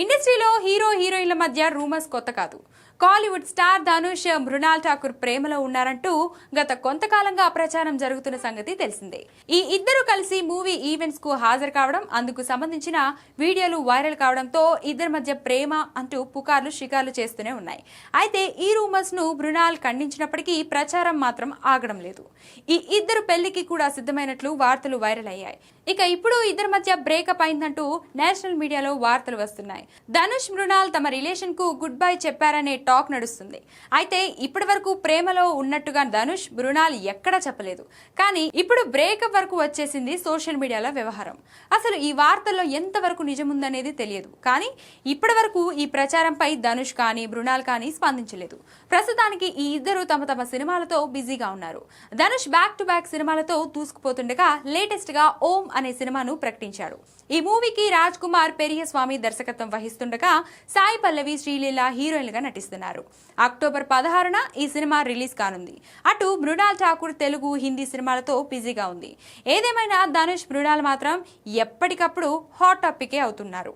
ఇండస్ట్రీలో హీరో హీరోయిన్ల మధ్య రూమర్స్ కొత్త కాదు. కాలీవుడ్ స్టార్ ధనుష్, మృణాల్ ఠాకూర్ ప్రేమలో ఉన్నారంటూ గత కొంతకాలంగా ప్రచారం జరుగుతున్న సంగతి తెలిసిందే. ఈ ఇద్దరు కలిసి మూవీ ఈవెంట్స్ కు హాజరు కావడం, అందుకు సంబంధించిన వీడియోలు వైరల్ కావడంతో ఇద్దరి మధ్య ప్రేమ అంటూ పుకార్లు షికార్లు చేస్తూనే ఉన్నాయి. అయితే ఈ రూమర్స్ ను మృణాల్ ఖండించినప్పటికీ ప్రచారం మాత్రం ఆగడం లేదు. ఈ ఇద్దరు పెళ్లికి కూడా సిద్ధమైనట్లు వార్తలు వైరల్ అయ్యాయి. ఇక ఇప్పుడు ఇద్దరి మధ్య బ్రేకప్ అయిందంటూ నేషనల్ మీడియాలో వార్తలు వస్తున్నాయి. ధనుష్, మృణాల్ తమ రిలేషన్ కు గుడ్ బై చెప్పారనే టాక్ నడుస్తుంది. అయితే ఇప్పటి వరకు ప్రేమలో ఉన్నట్టుగా ధనుష్, మృణాల్ ఎక్కడా చెప్పలేదు. కానీ ఇప్పుడు బ్రేకప్ వరకు వచ్చేసింది సోషల్ మీడియాలో వ్యవహారం. అసలు ఈ వార్తల్లో ఎంతవరకు నిజముందనేది తెలియదు. కానీ ఇప్పటి వరకు ఈ ప్రచారంపై ధనుష్ కానీ మృణాల్ కానీ స్పందించలేదు. ప్రస్తుతానికి ఈ ఇద్దరు తమ తమ సినిమాలతో బిజీగా ఉన్నారు. ధనుష్ బ్యాక్ టు బ్యాక్ సినిమాలతో దూసుకుపోతుండగా లేటెస్ట్ గా ఓం అనే సినిమాను ప్రకటించాడు. ఈ మూవీకి రాజ్ కుమార్ పెరియస్వామి దర్శకత్వం వహిస్తుండగా సాయి పల్లవి, శ్రీలీల హీరోయిన్లుగా నటిస్తున్నారు. అక్టోబర్ 16న ఈ సినిమా రిలీజ్ కానుంది. అటు మృణాల్ ఠాకూర్ తెలుగు, హిందీ సినిమాలతో బిజీగా ఉంది. ఏదేమైనా ధనుష్, మృణాల్ మాత్రం ఎప్పటికప్పుడు హాట్ టాపికే అవుతున్నారు.